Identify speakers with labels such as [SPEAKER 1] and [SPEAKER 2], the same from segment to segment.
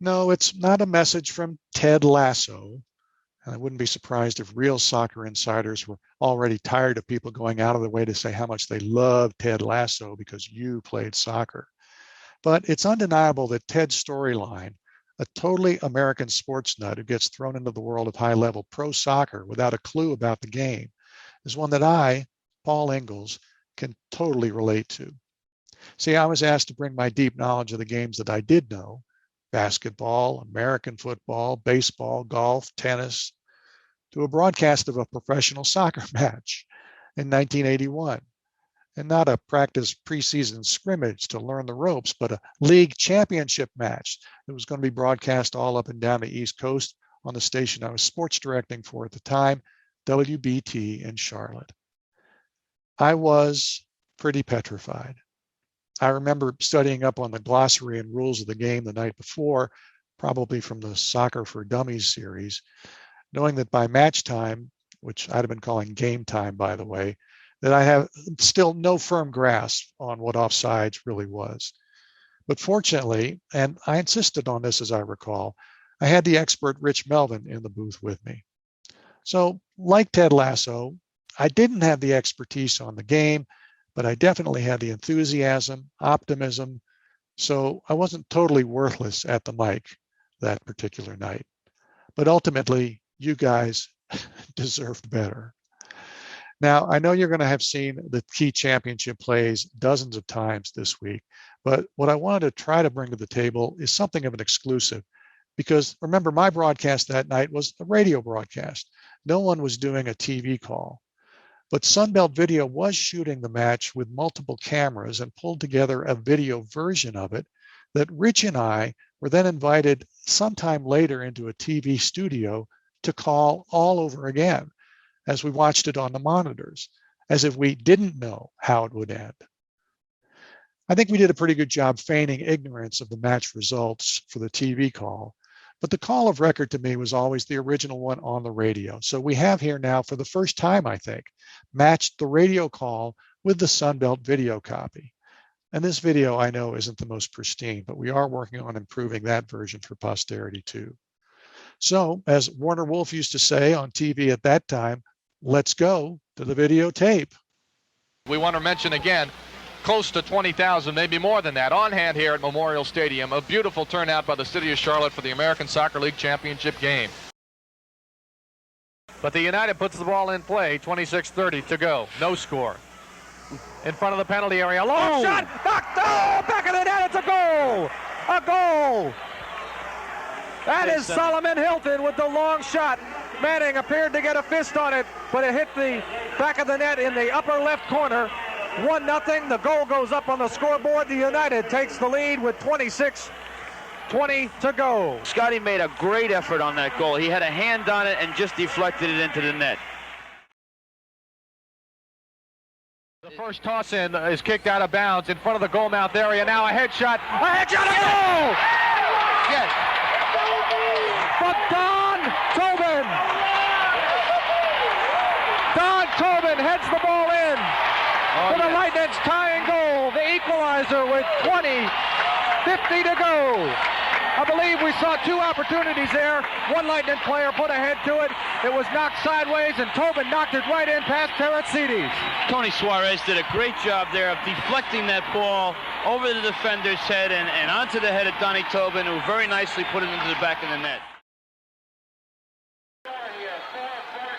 [SPEAKER 1] No, it's not a message from Ted Lasso. I wouldn't be surprised if real soccer insiders were already tired of people going out of their way to say how much they love Ted Lasso because you played soccer. But it's undeniable that Ted's storyline, a totally American sports nut who gets thrown into the world of high-level pro soccer without a clue about the game, is one that I, Paul Ingles, can totally relate to. See, I was asked to bring my deep knowledge of the games that I did know, basketball, American football, baseball, golf, tennis, to a broadcast of a professional soccer match in 1981. And not a practice preseason scrimmage to learn the ropes, but a league championship match that was going to be broadcast all up and down the East Coast on the station I was sports directing for at the time, WBT in Charlotte. I was pretty petrified. I remember studying up on the glossary and rules of the game the night before, probably from the Soccer for Dummies series, knowing that by match time, which I'd have been calling game time, by the way, that I have still no firm grasp on what offsides really was. But fortunately, and I insisted on this as I recall, I had the expert Rich Melvin in the booth with me. So like Ted Lasso, I didn't have the expertise on the game, but I definitely had the enthusiasm, optimism, so I wasn't totally worthless at the mic that particular night. But ultimately, you guys deserved better. Now, I know you're going to have seen the key championship plays dozens of times this week, but what I wanted to try to bring to the table is something of an exclusive, because remember, my broadcast that night was a radio broadcast. No one was doing a TV call. But Sunbelt Video was shooting the match with multiple cameras and pulled together a video version of it that Rich and I were then invited sometime later into a TV studio to call all over again as we watched it on the monitors, as if we didn't know how it would end. I think we did a pretty good job feigning ignorance of the match results for the TV call, but the call of record to me was always the original one on the radio. So we have here now, for the first time, I think, matched the radio call with the Sunbelt video copy. And this video, I know, isn't the most pristine, but we are working on improving that version for posterity too. So, as Warner Wolf used to say on TV at that time, let's go to the videotape.
[SPEAKER 2] We want to mention again, close to 20,000, maybe more than that, on hand here at Memorial Stadium. A beautiful turnout by the city of Charlotte for the American Soccer League Championship game. But the United puts the ball in play, 26:30 to go, no score. In front of the penalty area, long shot, knocked out, back of the net, it's a goal! A goal! That is Solomon Hilton with the long shot. Manning appeared to get a fist on it, but it hit the back of the net in the upper left corner. 1-0, the goal goes up on the scoreboard. The United takes the lead with 26:20 to go.
[SPEAKER 3] Scotty made a great effort on that goal. He had a hand on it and just deflected it into the net.
[SPEAKER 2] The first toss in is kicked out of bounds in front of the goal mouth area. Now a headshot, a goal! Yes. From Don Tobin. Don Tobin heads the ball in. For the Lightnin's tying goal, the equalizer with 20:50 to go. I believe we saw two opportunities there. One Lightning player put a head to it. It was knocked sideways, and Tobin knocked it right in past Taratsides.
[SPEAKER 3] Tony Suarez did a great job there of deflecting that ball over the defender's head and onto the head of Donnie Tobin, who very nicely put it into the back of the net.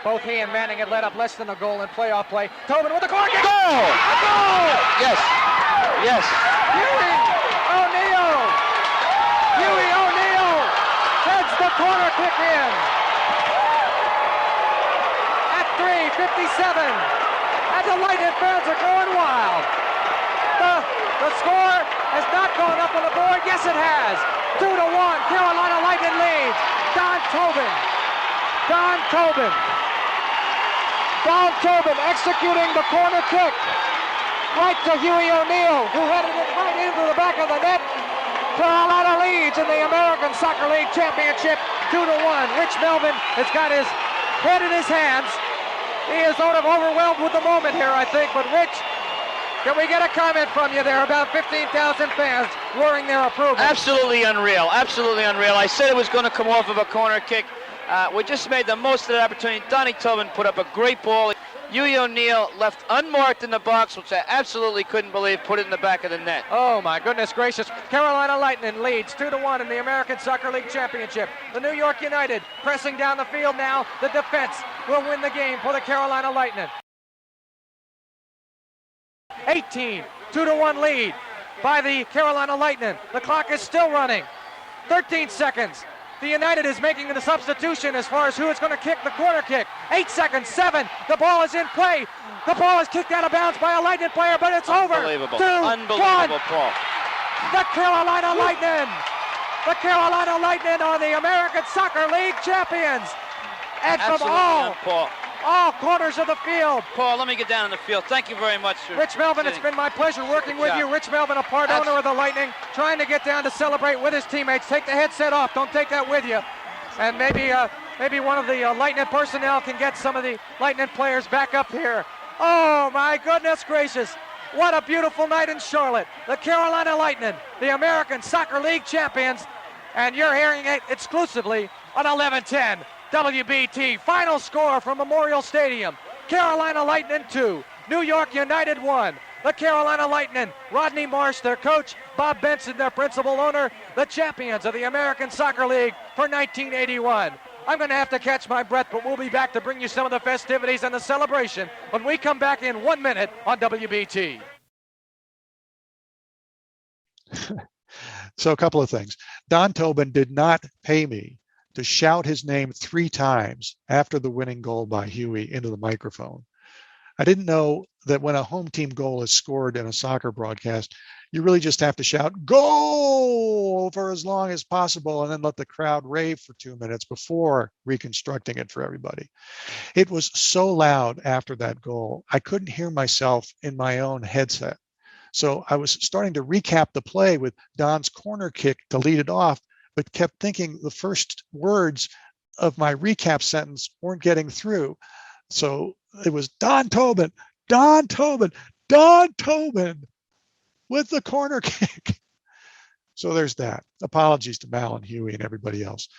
[SPEAKER 4] Both he and Manning had led up less than a goal in playoff play. Tobin with the corner kick.
[SPEAKER 3] Goal!
[SPEAKER 4] A goal!
[SPEAKER 3] Yes. Yes.
[SPEAKER 4] Huey O'Neill! Huey O'Neill heads the corner kick in. At 3:57. And the Lightning fans are going wild. The score has not gone up on the board. Yes, it has. 2-1. Carolina Lightning leads. Don Tobin. Don Tobin executing the corner kick right to Huey O'Neill, who headed it right into the back of the net. Carolina leads in the American Soccer League Championship 2-1. Rich Melvin has got his head in his hands. He is sort of overwhelmed with the moment here, I think, but Rich Can we get a comment from you there? About 15,000 fans roaring their approval.
[SPEAKER 3] Absolutely unreal. Absolutely unreal. I said it was going to come off of a corner kick. We just made the most of that opportunity. Donnie Tobin put up a great ball. Huey O'Neill left unmarked in the box, which I absolutely couldn't believe, put it in the back of the net.
[SPEAKER 4] Oh my goodness gracious. Carolina Lightnin leads 2-1 in the American Soccer League Championship. The New York United pressing down the field now. The defense will win the game for the Carolina Lightnin. 18, 2-1 lead by the Carolina Lightnin. The clock is still running. 13 seconds. The United is making the substitution as far as who is going to kick the corner kick. 8 seconds, 7. The ball is in play. The ball is kicked out of bounds by a Lightnin player, but it's over.
[SPEAKER 3] Unbelievable.
[SPEAKER 4] 2,
[SPEAKER 3] Unbelievable,
[SPEAKER 4] 1.
[SPEAKER 3] Paul.
[SPEAKER 4] The Carolina Lightnin. The Carolina Lightnin are the American Soccer League champions. And from all corners of the field.
[SPEAKER 3] Paul, let me get down in the field. Thank you very much, sir.
[SPEAKER 4] Rich Melvin, it's been my pleasure working with you. Rich Melvin, a part owner of the Lightning, trying to get down to celebrate with his teammates. Take the headset off. Don't take that with you. And maybe one of the Lightning personnel can get some of the Lightning players back up here. Oh, my goodness gracious. What a beautiful night in Charlotte. The Carolina Lightning, the American Soccer League champions. And you're hearing it exclusively on 1110. WBT. Final score from Memorial Stadium. Carolina Lightnin 2, New York United 1. The Carolina Lightnin, Rodney Marsh, their coach, Bob Benson, their principal owner, the champions of the American Soccer League for 1981. I'm going to have to catch my breath, but we'll be back to bring you some of the festivities and the celebration when we come back in 1 minute on WBT.
[SPEAKER 1] So a couple of things. Don Tobin did not pay me to shout his name 3 times after the winning goal by Huey into the microphone. I didn't know that when a home team goal is scored in a soccer broadcast, you really just have to shout goal for as long as possible and then let the crowd rave for 2 minutes before reconstructing it for everybody. It was so loud after that goal, I couldn't hear myself in my own headset. So I was starting to recap the play with Don's corner kick to lead it off, but kept thinking the first words of my recap sentence weren't getting through. So it was Don Tobin, Don Tobin, Don Tobin with the corner kick. So there's that. Apologies to Mal and Huey and everybody else.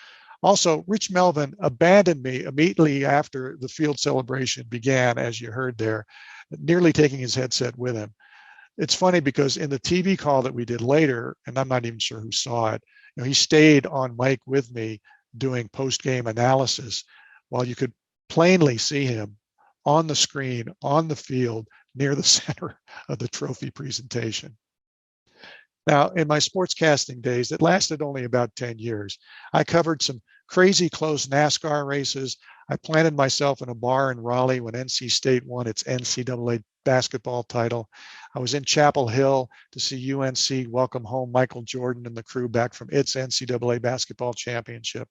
[SPEAKER 1] Also, Rich Melvin abandoned me immediately after the field celebration began, as you heard there, nearly taking his headset with him. It's funny because in the TV call that we did later, and I'm not even sure who saw it, he stayed on mic with me doing post-game analysis while you could plainly see him on the screen, on the field, near the center of the trophy presentation. Now, in my sportscasting days, that lasted only about 10 years, I covered some crazy close NASCAR races. I planted myself in a bar in Raleigh when NC State won its NCAA basketball title. I was in Chapel Hill to see UNC welcome home Michael Jordan and the crew back from its NCAA basketball championship.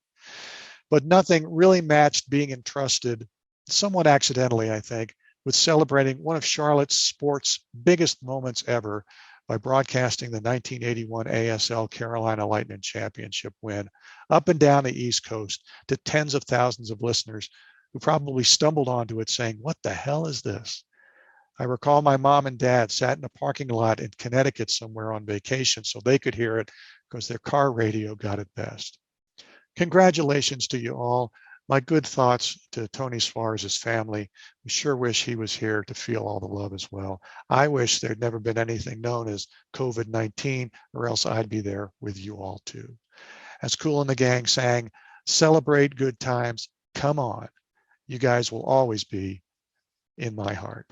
[SPEAKER 1] But nothing really matched being entrusted, somewhat accidentally, I think, with celebrating one of Charlotte's sports' biggest moments ever by broadcasting the 1981 ASL Carolina Lightnin Championship win up and down the East Coast to tens of thousands of listeners who probably stumbled onto it saying, "What the hell is this?" I recall my mom and dad sat in a parking lot in Connecticut somewhere on vacation so they could hear it because their car radio got it best. Congratulations to you all. My good thoughts to Tony Suarez's family. We sure wish he was here to feel all the love as well. I wish there'd never been anything known as COVID-19, or else I'd be there with you all too. As Kool and the Gang sang, celebrate good times, come on. You guys will always be in my heart.